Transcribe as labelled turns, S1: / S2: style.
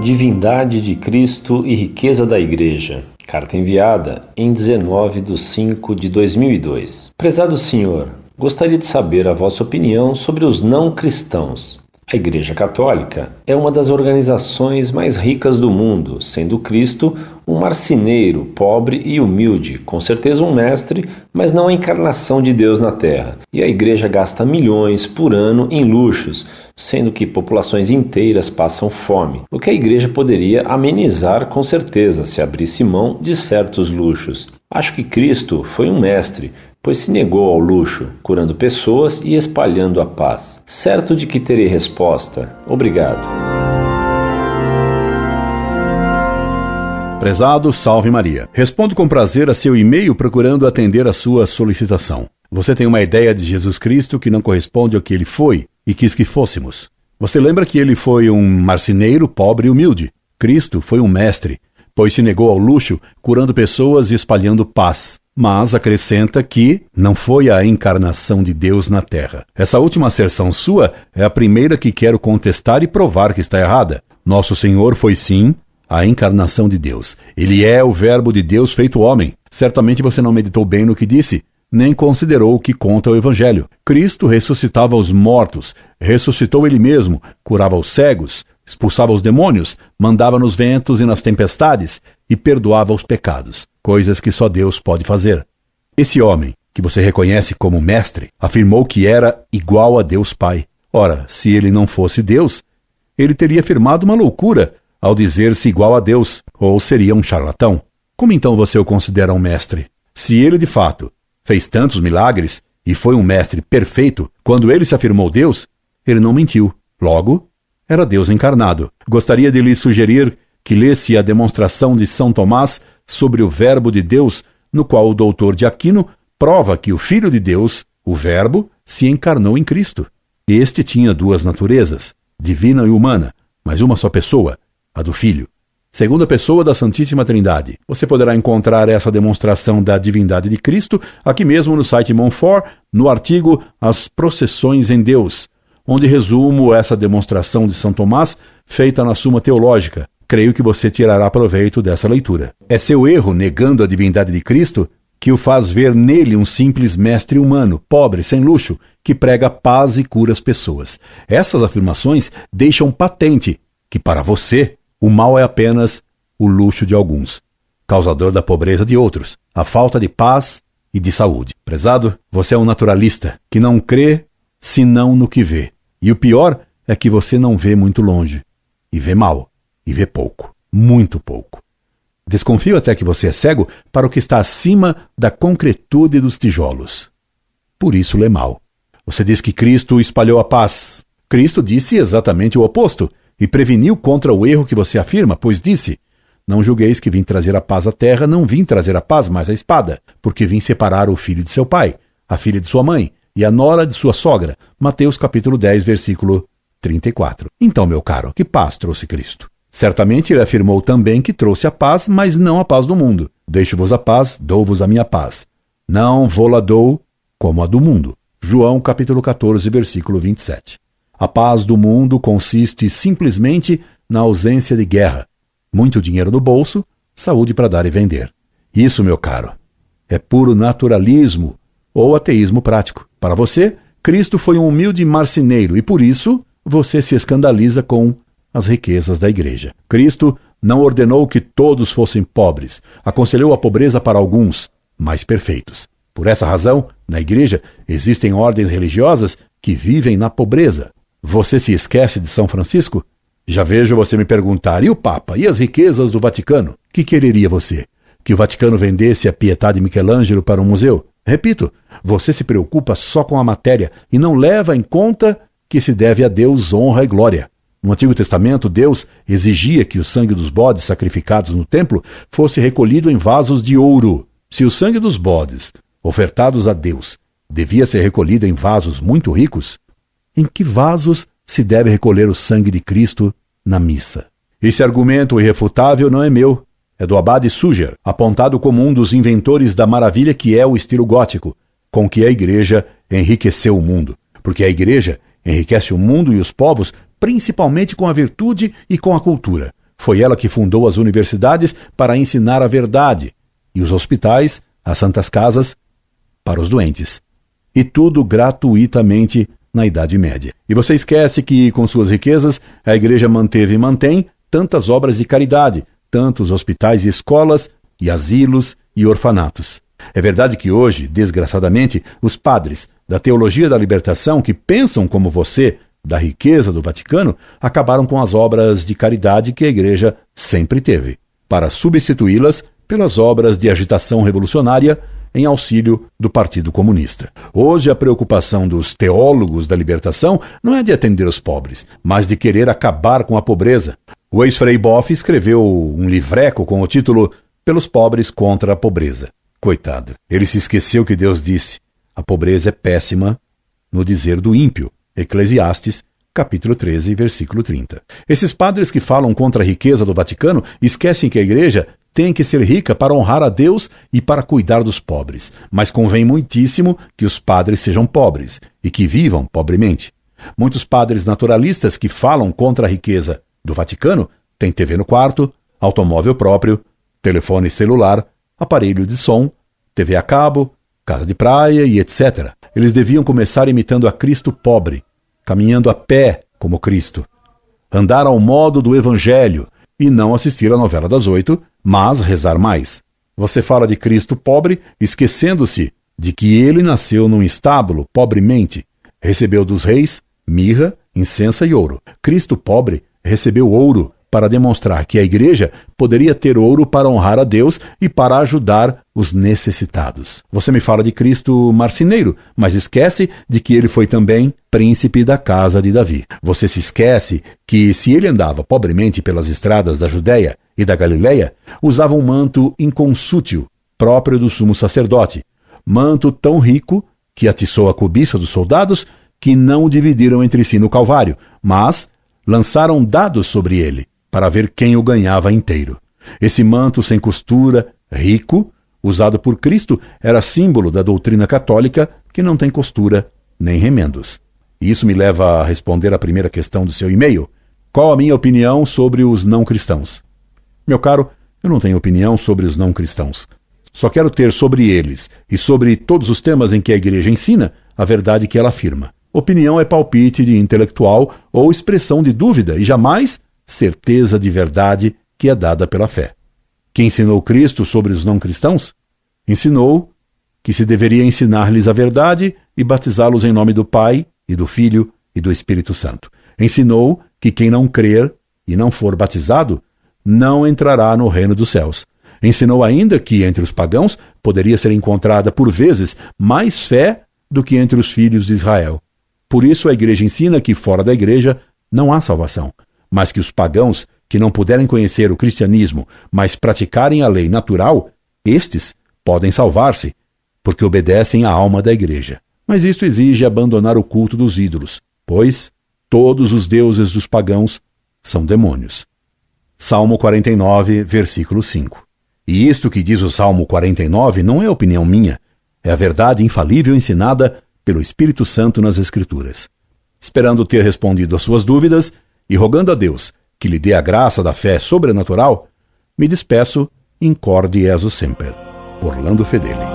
S1: Divindade de Cristo e riqueza da Igreja. Carta enviada em 19/5/2002. Prezado Senhor, gostaria de saber a vossa opinião sobre os não cristãos. A Igreja Católica é uma das organizações mais ricas do mundo, sendo Cristo um marceneiro, pobre e humilde, com certeza um mestre, mas não a encarnação de Deus na Terra. E a Igreja gasta milhões por ano em luxos, sendo que populações inteiras passam fome, o que a Igreja poderia amenizar com certeza se abrisse mão de certos luxos. Acho que Cristo foi um mestre, pois se negou ao luxo, curando pessoas e espalhando a paz. Certo de que terei resposta. Obrigado.
S2: Prezado, salve Maria. Respondo com prazer a seu e-mail procurando atender a sua solicitação. Você tem uma ideia de Jesus Cristo que não corresponde ao que ele foi e quis que fôssemos. Você lembra que ele foi um marceneiro pobre e humilde. Cristo foi um mestre, pois se negou ao luxo, curando pessoas e espalhando paz. Mas acrescenta que não foi a encarnação de Deus na Terra. Essa última asserção sua é a primeira que quero contestar e provar que está errada. Nosso Senhor foi sim a encarnação de Deus. Ele é o Verbo de Deus feito homem. Certamente você não meditou bem no que disse, nem considerou o que conta o Evangelho. Cristo ressuscitava os mortos, ressuscitou ele mesmo, curava os cegos, expulsava os demônios, mandava nos ventos e nas tempestades e perdoava os pecados, coisas que só Deus pode fazer. Esse homem, que você reconhece como mestre, afirmou que era igual a Deus Pai. Ora, se ele não fosse Deus, ele teria afirmado uma loucura ao dizer-se igual a Deus, ou seria um charlatão. Como então você o considera um mestre? Se ele de fato fez tantos milagres e foi um mestre perfeito, quando ele se afirmou Deus, ele não mentiu. Logo, era Deus encarnado. Gostaria de lhe sugerir que lesse a demonstração de São Tomás sobre o Verbo de Deus, no qual o doutor de Aquino prova que o Filho de Deus, o Verbo, se encarnou em Cristo. Este tinha duas naturezas, divina e humana, mas uma só pessoa, a do Filho. Segunda pessoa da Santíssima Trindade. Você poderá encontrar essa demonstração da divindade de Cristo aqui mesmo no site Montfort, no artigo As Processões em Deus, onde resumo essa demonstração de São Tomás feita na Suma Teológica. Creio que você tirará proveito dessa leitura. É seu erro, negando a divindade de Cristo, que o faz ver nele um simples mestre humano, pobre, sem luxo, que prega paz e cura as pessoas. Essas afirmações deixam patente que, para você, o mal é apenas o luxo de alguns, causador da pobreza de outros, a falta de paz e de saúde. Prezado, você é um naturalista que não crê senão no que vê. E o pior é que você não vê muito longe, e vê mal. E vê pouco, muito pouco. Desconfio até que você é cego para o que está acima da concretude dos tijolos. Por isso lê mal. Você diz que Cristo espalhou a paz. Cristo disse exatamente o oposto e preveniu contra o erro que você afirma, pois disse: não julgueis que vim trazer a paz à terra, não vim trazer a paz, mas a espada, porque vim separar o filho de seu pai, a filha de sua mãe e a nora de sua sogra. Mateus capítulo 10, versículo 34. Então, meu caro, que paz trouxe Cristo? Certamente ele afirmou também que trouxe a paz, mas não a paz do mundo. Deixo-vos a paz, dou-vos a minha paz. Não vô-la dou como a do mundo. João capítulo 14, versículo 27. A paz do mundo consiste simplesmente na ausência de guerra, muito dinheiro no bolso, saúde para dar e vender. Isso, meu caro, é puro naturalismo ou ateísmo prático. Para você, Cristo foi um humilde marceneiro e por isso você se escandaliza com as riquezas da Igreja. Cristo não ordenou que todos fossem pobres, aconselhou a pobreza para alguns, mais perfeitos. Por essa razão, na Igreja existem ordens religiosas que vivem na pobreza. Você se esquece de São Francisco? Já vejo você me perguntar, e o Papa? E as riquezas do Vaticano? Que quereria você? Que o Vaticano vendesse a Pietà de Michelangelo para um museu? Repito, você se preocupa só com a matéria e não leva em conta que se deve a Deus honra e glória. No Antigo Testamento, Deus exigia que o sangue dos bodes sacrificados no templo fosse recolhido em vasos de ouro. Se o sangue dos bodes, ofertados a Deus, devia ser recolhido em vasos muito ricos, em que vasos se deve recolher o sangue de Cristo na missa? Esse argumento irrefutável não é meu, é do abade Suger, apontado como um dos inventores da maravilha que é o estilo gótico, com que a Igreja enriqueceu o mundo. Porque a Igreja enriquece o mundo e os povos principalmente com a virtude e com a cultura. Foi ela que fundou as universidades para ensinar a verdade, e os hospitais, as santas casas, para os doentes. E tudo gratuitamente na Idade Média. E você esquece que, com suas riquezas, a Igreja manteve e mantém tantas obras de caridade, tantos hospitais e escolas, e asilos e orfanatos. É verdade que hoje, desgraçadamente, os padres da teologia da libertação, que pensam como você da riqueza do Vaticano, acabaram com as obras de caridade que a Igreja sempre teve, para substituí-las pelas obras de agitação revolucionária em auxílio do Partido Comunista. Hoje a preocupação dos teólogos da libertação não é de atender os pobres, mas de querer acabar com a pobreza. O ex-frei Boff escreveu um livreco com o título Pelos Pobres contra a Pobreza. Coitado, ele se esqueceu que Deus disse: a pobreza é péssima no dizer do ímpio. Eclesiastes, capítulo 13, versículo 30. Esses padres que falam contra a riqueza do Vaticano esquecem que a Igreja tem que ser rica para honrar a Deus e para cuidar dos pobres, mas convém muitíssimo que os padres sejam pobres e que vivam pobremente. Muitos padres naturalistas que falam contra a riqueza do Vaticano têm TV no quarto, automóvel próprio, telefone celular, aparelho de som, TV a cabo, casa de praia e etc. Eles deviam começar imitando a Cristo pobre, caminhando a pé como Cristo, andar ao modo do Evangelho e não assistir à novela das 8, mas rezar mais. Você fala de Cristo pobre, esquecendo-se de que ele nasceu num estábulo pobremente, recebeu dos reis mirra, incenso e ouro. Cristo pobre recebeu ouro para demonstrar que a Igreja poderia ter ouro para honrar a Deus e para ajudar os necessitados. Você me fala de Cristo marceneiro, mas esquece de que ele foi também príncipe da casa de Davi. Você se esquece que, se ele andava pobremente pelas estradas da Judéia e da Galileia, usava um manto inconsútil, próprio do sumo sacerdote, manto tão rico que atiçou a cobiça dos soldados que não o dividiram entre si no Calvário, mas lançaram dados sobre ele, para ver quem o ganhava inteiro. Esse manto sem costura, rico, usado por Cristo, era símbolo da doutrina católica que não tem costura nem remendos. Isso me leva a responder a primeira questão do seu e-mail. Qual a minha opinião sobre os não cristãos? Meu caro, eu não tenho opinião sobre os não cristãos. Só quero ter sobre eles e sobre todos os temas em que a Igreja ensina a verdade que ela afirma. Opinião é palpite de intelectual ou expressão de dúvida e jamais certeza de verdade que é dada pela fé. Quem ensinou Cristo sobre os não cristãos? Ensinou que se deveria ensinar-lhes a verdade e batizá-los em nome do Pai e do Filho e do Espírito Santo. Ensinou que quem não crer e não for batizado não entrará no reino dos céus. Ensinou ainda que entre os pagãos poderia ser encontrada por vezes mais fé do que entre os filhos de Israel. Por isso a Igreja ensina que fora da Igreja não há salvação, mas que os pagãos que não puderem conhecer o cristianismo, mas praticarem a lei natural, estes podem salvar-se, porque obedecem à alma da Igreja. Mas isto exige abandonar o culto dos ídolos, pois todos os deuses dos pagãos são demônios. Salmo 49, versículo 5. E isto que diz o Salmo 49 não é opinião minha, é a verdade infalível ensinada pelo Espírito Santo nas Escrituras. Esperando ter respondido às suas dúvidas e rogando a Deus que lhe dê a graça da fé sobrenatural, me despeço, incorde Jesus semper. Orlando Fedeli.